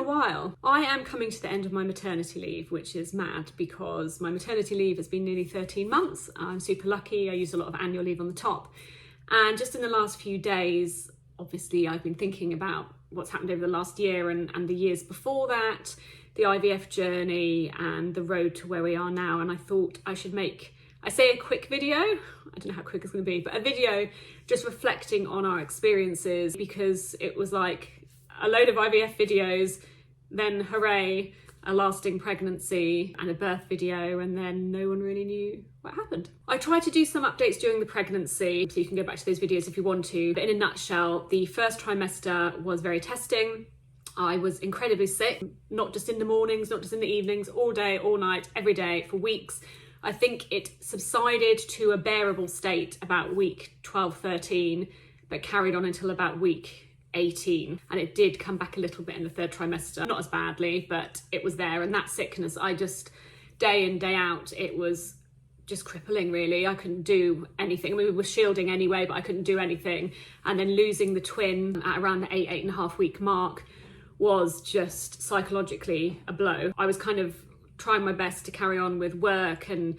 a while. I am coming to the end of my maternity leave, which is mad because my maternity leave has been nearly 13 months. I'm super lucky. I used a lot of annual leave on the top. And just in the last few days, obviously I've been thinking about what's happened over the last year and the years before that, the IVF journey and the road to where we are now. And I thought I should make, I say a quick video, I don't know how quick it's going to be, but a video just reflecting on our experiences, because it was like a load of IVF videos, then hooray, a lasting pregnancy and a birth video, and then no one really knew what happened. I tried to do some updates during the pregnancy, so you can go back to those videos if you want to, but in a nutshell, the first trimester was very testing. I was incredibly sick, not just in the mornings, not just in the evenings, all day, all night, every day for weeks. I think it subsided to a bearable state about week 12, 13, but carried on until about week 18. And it did come back a little bit in the third trimester, not as badly, but it was there. And that sickness, I just, day in, day out, it was just crippling really. I couldn't do anything. I mean, we were shielding anyway, but I couldn't do anything. And then losing the twin at around the 8.5 week mark was just psychologically a blow. I was kind of trying my best to carry on with work and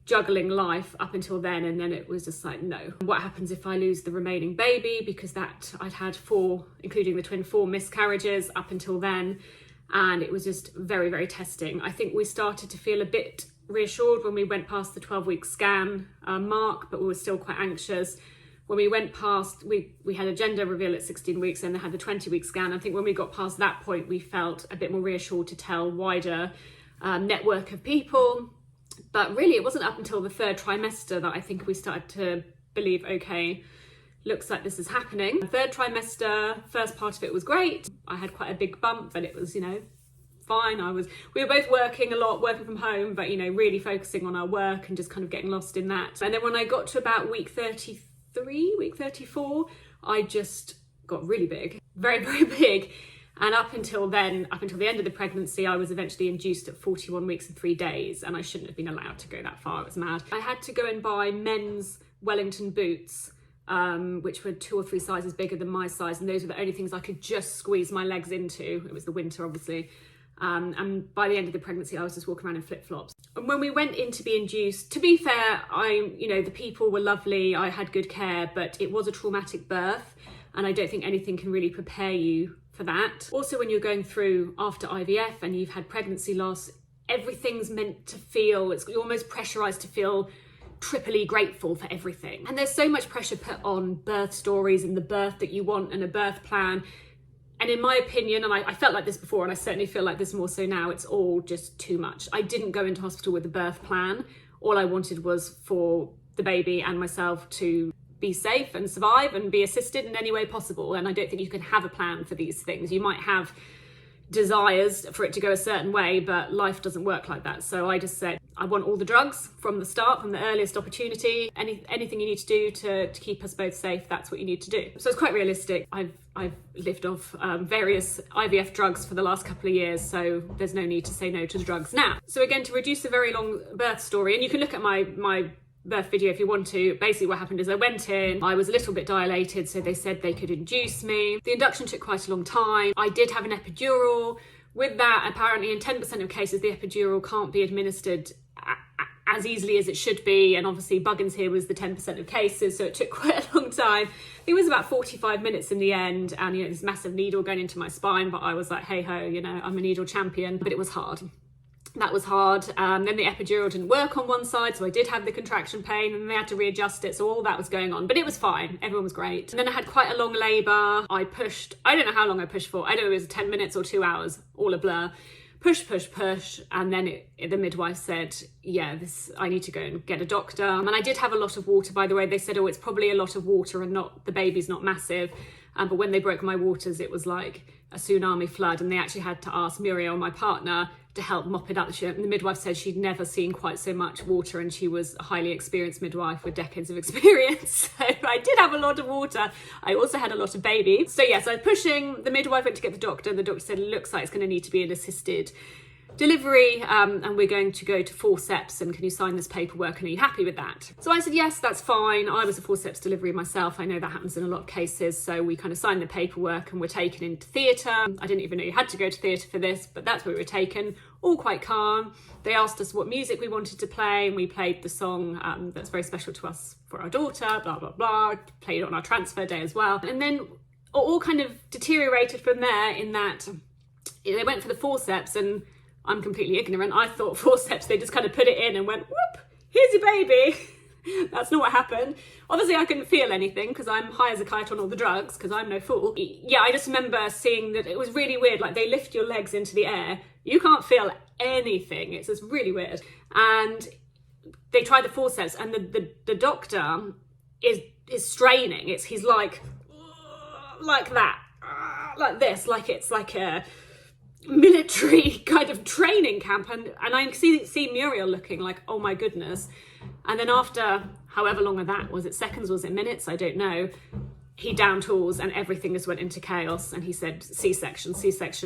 juggling life up until then, and then it was just like, no. What happens if I lose the remaining baby? Because that I'd had 4, including the twin, 4 miscarriages up until then, and it was just very, very testing. I think we started to feel a bit reassured when we went past the 12-week scan mark, but we were still quite anxious. When we went past, we had a gender reveal at 16 weeks and they had the 20-week scan. I think when we got past that point, we felt a bit more reassured to tell wider network of people. But really, it wasn't up until the third trimester that I think we started to believe, okay, looks like this is happening. The third trimester, first part of it was great. I had quite a big bump, but it was, you know, fine. We were both working a lot, working from home, but, you know, really focusing on our work and just kind of getting lost in that. And then when I got to about week 33, week 34, I just got really big, very, very big. And up until then, up until the end of the pregnancy, I was eventually induced at 41 weeks and 3 days, and I shouldn't have been allowed to go that far. It was mad. I had to go and buy men's Wellington boots, which were 2 or 3 sizes bigger than my size, and those were the only things I could just squeeze my legs into. It was the winter, obviously. And by the end of the pregnancy, I was just walking around in flip-flops. And when we went in to be induced, to be fair, the people were lovely. I had good care, but it was a traumatic birth, and I don't think anything can really prepare you for that. Also, when you're going through after IVF and you've had pregnancy loss, everything's meant to feel, you're almost pressurized to feel triply grateful for everything. And there's so much pressure put on birth stories and the birth that you want and a birth plan. And in my opinion, and I felt like this before, and I certainly feel like this more so now, it's all just too much. I didn't go into hospital with a birth plan. All I wanted was for the baby and myself to be safe and survive and be assisted in any way possible. And I don't think you can have a plan for these things. You might have desires for it to go a certain way, but life doesn't work like that. So I just said, I want all the drugs from the start, from the earliest opportunity. Anything you need to do to keep us both safe, that's what you need to do. So it's quite realistic. I've lived off various IVF drugs for the last couple of years, so there's no need to say no to the drugs now. So again, to reduce a very long birth story, and you can look at my birth video if you want to. Basically what happened is I went in, I was a little bit dilated, so they said they could induce me. The induction took quite a long time. I did have an epidural. With that, apparently in 10% of cases, the epidural can't be administered as easily as it should be, and obviously Buggins here was the 10% of cases, so it took quite a long time. It was about 45 minutes in the end, and this massive needle going into my spine, but I was like, hey ho, I'm a needle champion. But it was hard. That was hard. Then the epidural didn't work on one side, so I did have the contraction pain, and they had to readjust it, so all that was going on. But it was fine. Everyone was great. And then I had quite a long labour. I don't know how long I pushed for. I don't know if it was 10 minutes or 2 hours, all a blur. Push, and then the midwife said, yeah, I need to go and get a doctor. And I did have a lot of water, by the way. They said, oh, it's probably a lot of water and not, the baby's not massive. But when they broke my waters, it was like a tsunami flood, and they actually had to ask Muriel, my partner, to help mop it up. And the midwife said she'd never seen quite so much water, and she was a highly experienced midwife with decades of experience. So I did have a lot of water. I also had a lot of baby. So yes, I was pushing. The midwife went to get the doctor, and the doctor said, it looks like it's going to need to be an assisted delivery, and we're going to go to forceps, and can you sign this paperwork, and are you happy with that? So I said, yes, that's fine. I was a forceps delivery myself. I know that happens in a lot of cases. So we kind of signed the paperwork and we're taken into theatre. I didn't even know you had to go to theatre for this, but that's where we were taken, all quite calm. They asked us what music we wanted to play, and we played the song that's very special to us for our daughter, blah, blah, blah. Played it on our transfer day as well. And then all kind of deteriorated from there, in that they went for the forceps, and I'm completely ignorant. I thought forceps, they just kind of put it in and went, whoop, here's your baby. That's not what happened. Obviously, I couldn't feel anything because I'm high as a kite on all the drugs, because I'm no fool. Yeah, I just remember seeing that it was really weird. Like, they lift your legs into the air. You can't feel anything. It's just really weird. And they tried the forceps, and the doctor is straining. He's like that, like this, like it's like a military kind of training camp, and I see Muriel looking like, oh my goodness. And then after however long of that, was it seconds, was it minutes, I don't know, he down tools and everything just went into chaos, and he said C-section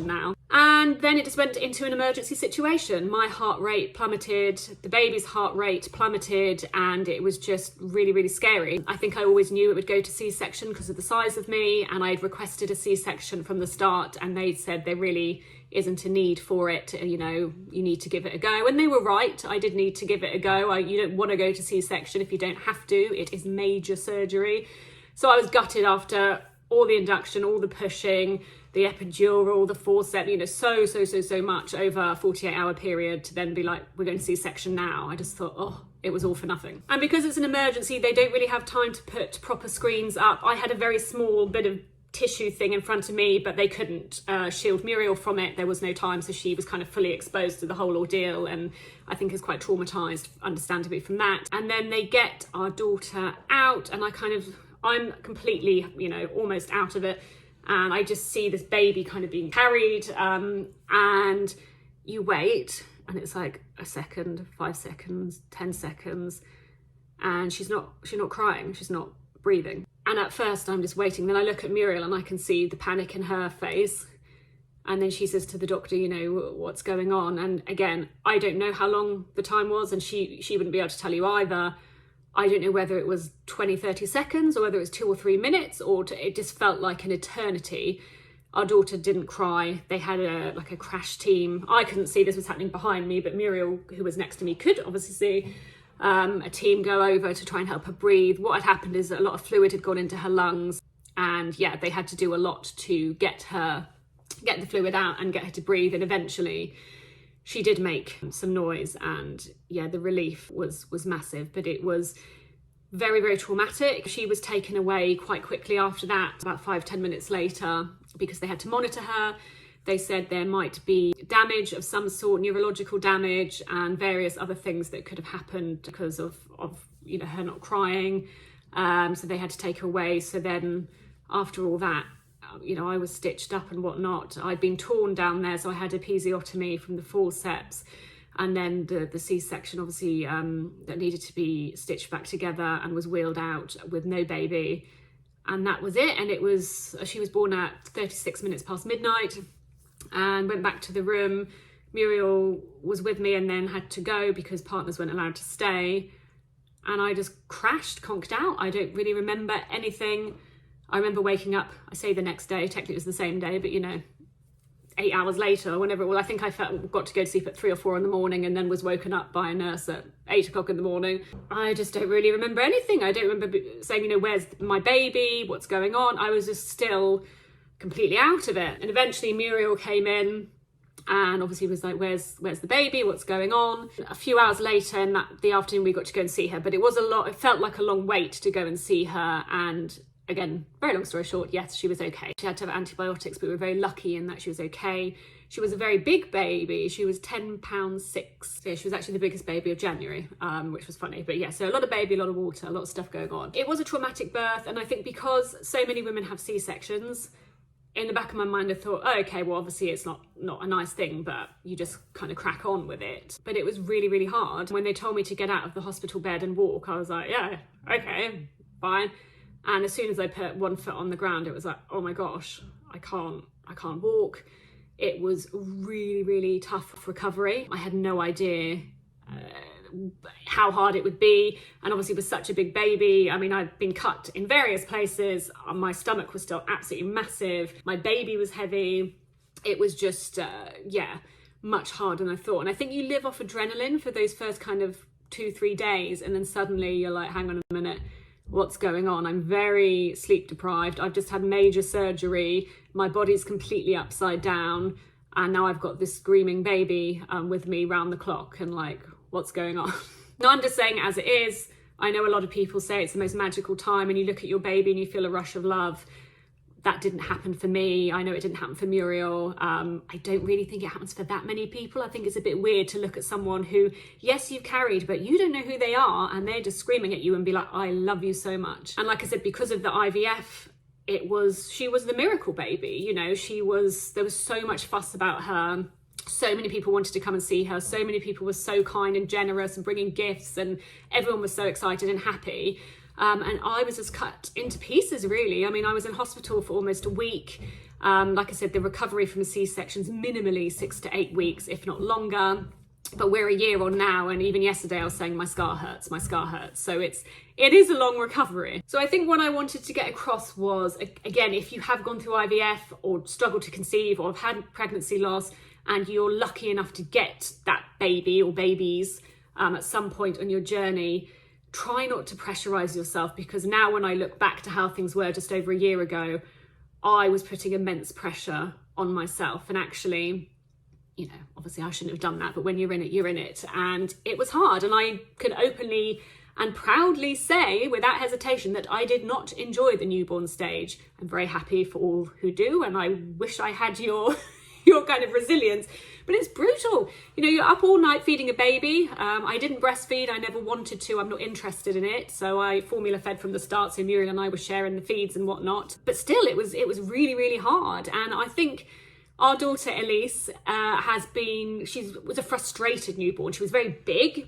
now. And then it just went into an emergency situation. My heart rate plummeted, the baby's heart rate plummeted, and it was just really, really scary. I think I always knew it would go to C-section because of the size of me, and I'd requested a C-section from the start, and they said there really isn't a need for it, you know, you need to give it a go. And they were right, I did need to give it a go. You don't want to go to C-section if you don't have to. It is major surgery. So I was gutted after all the induction, all the pushing, the epidural, the forceps, you know, so much over a 48-hour period, to then be like, we're going to C-section now. I just thought, oh, it was all for nothing. And because it's an emergency, they don't really have time to put proper screens up. I had a very small bit of tissue thing in front of me, but they couldn't shield Muriel from it. There was no time, so she was kind of fully exposed to the whole ordeal, and I think is quite traumatized, understandably, from that. And then they get our daughter out, and I'm completely, you know, almost out of it, and I just see this baby kind of being carried, and you wait, and it's like a second, 5 seconds, 10 seconds, and she's not crying, she's not breathing. And at first I'm just waiting. Then I look at Muriel and I can see the panic in her face. And then she says to the doctor, you know, what's going on? And again, I don't know how long the time was, and she wouldn't be able to tell you either. I don't know whether it was 20, 30 seconds or whether it was 2 or 3 minutes, or it just felt like an eternity. Our daughter didn't cry. They had a crash team. I couldn't see this was happening behind me, but Muriel, who was next to me, could obviously see. A team go over to try and help her breathe. What had happened is that a lot of fluid had gone into her lungs, and yeah, they had to do a lot to get the fluid out and get her to breathe. And eventually she did make some noise, and yeah, the relief was massive, but it was very, very traumatic. She was taken away quite quickly after that, about 5-10 minutes later, because they had to monitor her. They said there might be damage of some sort, neurological damage, and various other things that could have happened because of you know, her not crying. So they had to take her away. So then after all that, you know, I was stitched up and whatnot. I'd been torn down there, so I had episiotomy from the forceps, and then the C-section, obviously, that needed to be stitched back together, and was wheeled out with no baby. And that was it. And she was born at 36 minutes past midnight. And went back to the room. Muriel was with me and then had to go because partners weren't allowed to stay. And I just crashed, conked out. I don't really remember anything. I remember waking up, I say the next day, technically it was the same day, but you know, 8 hours later or whenever it was, I think I got to go to sleep at 3 or 4 in the morning, and then was woken up by a nurse at 8 o'clock in the morning. I just don't really remember anything. I don't remember saying, you know, where's my baby? What's going on? I was just still completely out of it. And eventually Muriel came in and obviously was like, where's the baby? What's going on? A few hours later in the afternoon, we got to go and see her, but it felt like a long wait to go and see her. And again, very long story short, yes, she was okay. She had to have antibiotics, but we were very lucky in that she was okay. She was a very big baby. She was 10 pounds 6. So yeah, she was actually the biggest baby of January, which was funny. But yeah, so a lot of baby, a lot of water, a lot of stuff going on. It was a traumatic birth. And I think because so many women have C-sections, in the back of my mind, I thought, oh, okay, well, obviously it's not a nice thing, but you just kind of crack on with it. But it was really, really hard. When they told me to get out of the hospital bed and walk, I was like, yeah, okay, fine. And as soon as I put one foot on the ground, it was like, oh my gosh, I can't walk. It was really, really tough recovery. I had no idea how hard it would be, and obviously with such a big baby, I mean, I'd been cut in various places, my stomach was still absolutely massive, my baby was heavy, it was just much harder than I thought. And I think you live off adrenaline for those first kind of 2-3 days, and then suddenly you're like, hang on a minute, what's going on? I'm very sleep deprived, I've just had major surgery, my body's completely upside down, and now I've got this screaming baby with me round the clock, and like, what's going on? No, I'm just saying as it is. I know a lot of people say it's the most magical time and you look at your baby and you feel a rush of love. That didn't happen for me. I know it didn't happen for Muriel. I don't really think it happens for that many people. I think it's a bit weird to look at someone who, yes, you've carried, but you don't know who they are, and they're just screaming at you and be like, I love you so much. And like I said, because of the IVF, she was the miracle baby. You know, there was so much fuss about her. So many people wanted to come and see her. So many people were so kind and generous and bringing gifts, and everyone was so excited and happy. And I was just cut into pieces, really. I mean, I was in hospital for almost a week. Like I said, the recovery from a C-section is minimally 6 to 8 weeks, if not longer. But we're a year on now, and even yesterday I was saying my scar hurts. So it is a long recovery. So I think what I wanted to get across was, again, if you have gone through IVF or struggled to conceive or have had pregnancy loss, and you're lucky enough to get that baby or babies at some point on your journey, try not to pressurize yourself, because now when I look back to how things were just over a year ago, I was putting immense pressure on myself. And actually, you know, obviously I shouldn't have done that, but when you're in it, you're in it. And it was hard. And I can openly and proudly say without hesitation that I did not enjoy the newborn stage. I'm very happy for all who do, and I wish I had your kind of resilience, but it's brutal. You know, you're up all night feeding a baby. I didn't breastfeed, I never wanted to, I'm not interested in it, so I formula fed from the start, so Muriel and I were sharing the feeds and whatnot, but still it was really, really hard. And I think our daughter Elise was a frustrated newborn. She was very big.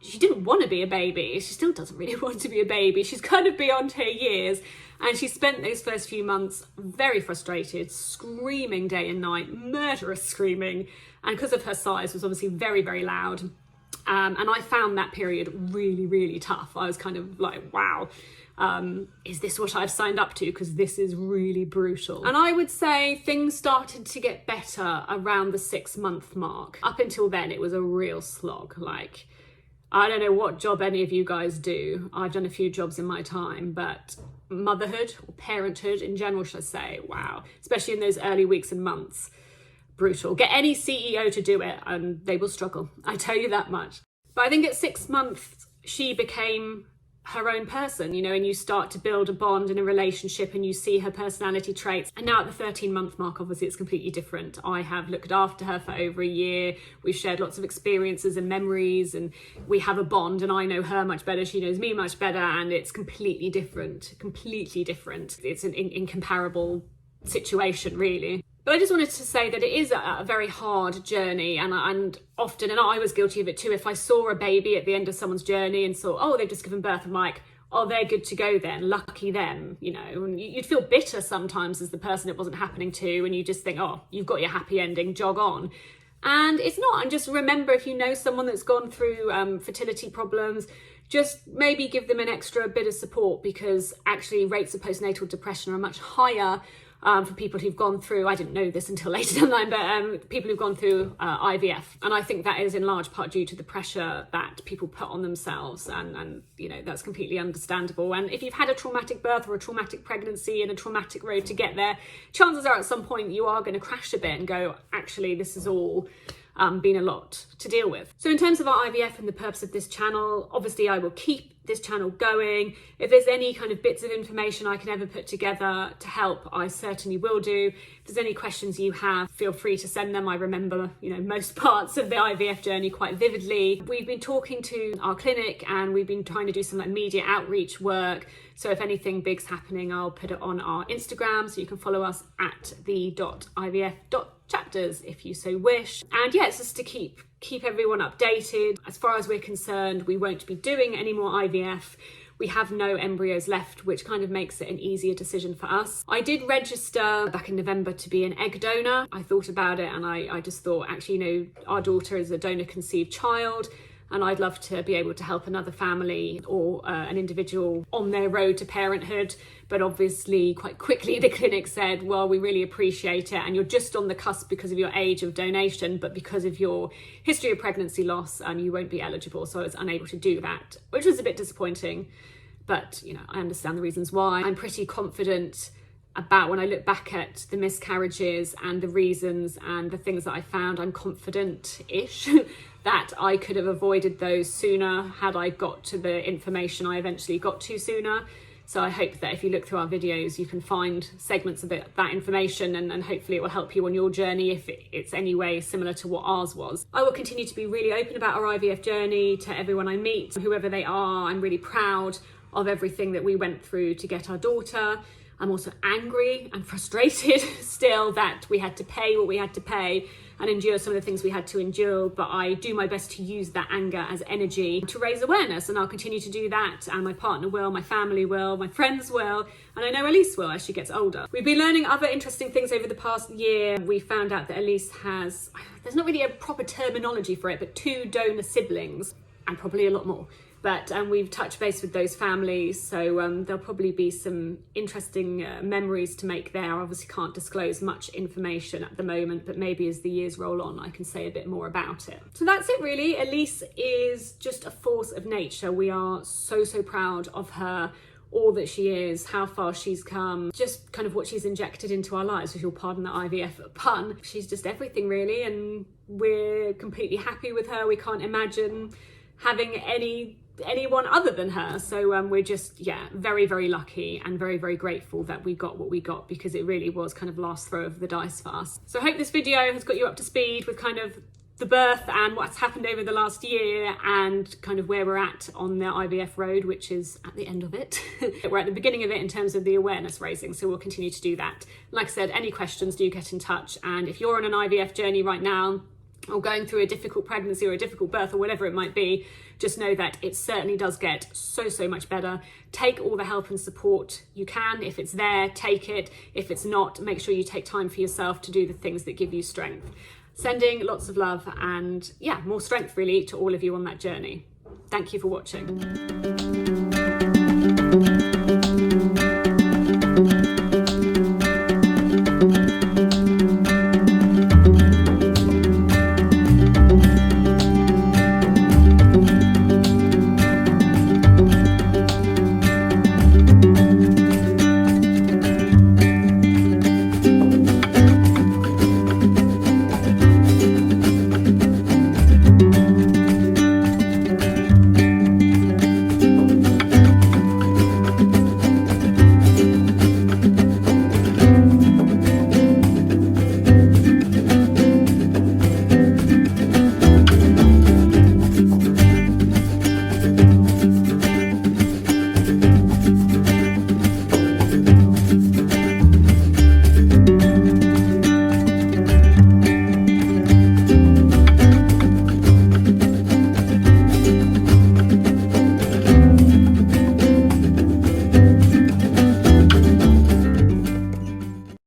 She didn't want to be a baby. She still doesn't really want to be a baby. She's kind of beyond her years. And she spent those first few months very frustrated, screaming day and night, murderous screaming. And because of her size, was obviously very, very loud. And I found that period really, really tough. I was kind of like, wow, is this what I've signed up to? Because this is really brutal. And I would say things started to get better around the 6-month mark. Up until then, it was a real slog. Like, I don't know what job any of you guys do. I've done a few jobs in my time, but motherhood or parenthood in general, should I say, wow, especially in those early weeks and months, brutal. Get any CEO to do it and they will struggle. I tell you that much. But I think at 6 months, she became her own person, you know, and you start to build a bond in a relationship and you see her personality traits. And now at the 13-month mark, obviously it's completely different. I have looked after her for over a year. We've shared lots of experiences and memories, and we have a bond, and I know her much better. She knows me much better, and it's completely different. It's an incomparable situation, really. But I just wanted to say that it is a very hard journey, and often, and I was guilty of it too, if I saw a baby at the end of someone's journey and saw, oh, they've just given birth, I'm like, oh, they're good to go then, lucky them, you know. And you'd feel bitter sometimes as the person it wasn't happening to, and you just think, oh, you've got your happy ending, jog on. And it's not. And just remember, if you know someone that's gone through fertility problems, just maybe give them an extra bit of support, because actually rates of postnatal depression are much higher for people who've gone through, I didn't know this until later down the line, but people who've gone through IVF. And I think that is in large part due to the pressure that people put on themselves, and you know, that's completely understandable. And if you've had a traumatic birth or a traumatic pregnancy and a traumatic road to get there, chances are at some point you are going to crash a bit and go, actually, this is all been a lot to deal with. So in terms of our IVF and the purpose of this channel, obviously I will keep this channel going. If there's any kind of bits of information I can ever put together to help, I certainly will do. If there's any questions you have, feel free to send them. I remember, you know, most parts of the IVF journey quite vividly. We've been talking to our clinic, and we've been trying to do some like media outreach work. So if anything big's happening, I'll put it on our Instagram, so you can follow us at the.ivf.chapters if you so wish. And yeah, it's just to keep everyone updated. As far as we're concerned, we won't be doing any more IVF. we have no embryos left, which kind of makes it an easier decision for us. I did register back in November to be an egg donor. I thought about it and I just thought, actually, you know, our daughter is a donor conceived child, and I'd love to be able to help another family or an individual on their road to parenthood. But obviously quite quickly the clinic said, well, we really appreciate it, and you're just on the cusp because of your age of donation, but because of your history of pregnancy loss, you won't be eligible. So I was unable to do that, which was a bit disappointing, but you know, I understand the reasons why. I'm pretty confident about, when I look back at the miscarriages and the reasons and the things that I found, I'm confident-ish that I could have avoided those sooner had I got to the information I eventually got to sooner. So I hope that if you look through our videos, you can find segments of that information, and hopefully it will help you on your journey if it's any way similar to what ours was. I will continue to be really open about our IVF journey to everyone I meet, whoever they are. I'm really proud of everything that we went through to get our daughter. I'm also angry and frustrated still that we had to pay what we had to pay and endure some of the things we had to endure, but I do my best to use that anger as energy to raise awareness, and I'll continue to do that, and my partner will, my family will, my friends will, and I know Elise will as she gets older. We've been learning other interesting things over the past year. We found out that Elise has, there's not really a proper terminology for it, but 2 donor siblings, and probably a lot more. But we've touched base with those families, so there'll probably be some interesting memories to make there. I obviously can't disclose much information at the moment, but maybe as the years roll on, I can say a bit more about it. So that's it really. Elise is just a force of nature. We are so, so proud of her, all that she is, how far she's come, just kind of what she's injected into our lives, if you'll pardon the IVF pun. She's just everything really, and we're completely happy with her. We can't imagine having anyone other than her. So we're just, yeah, very, very lucky and very, very grateful that we got what we got, because it really was kind of last throw of the dice for us. So I hope this video has got you up to speed with kind of the birth and what's happened over the last year, and kind of where we're at on the IVF road, which is at the end of it. We're at the beginning of it in terms of the awareness raising, so we'll continue to do that. Like I said, any questions, do get in touch. And if you're on an IVF journey right now, or going through a difficult pregnancy or a difficult birth or whatever it might be, just know that it certainly does get so, so much better. Take all the help and support you can. If it's there, take it. If it's not, make sure you take time for yourself to do the things that give you strength. Sending lots of love and, yeah, more strength really to all of you on that journey. Thank you for watching.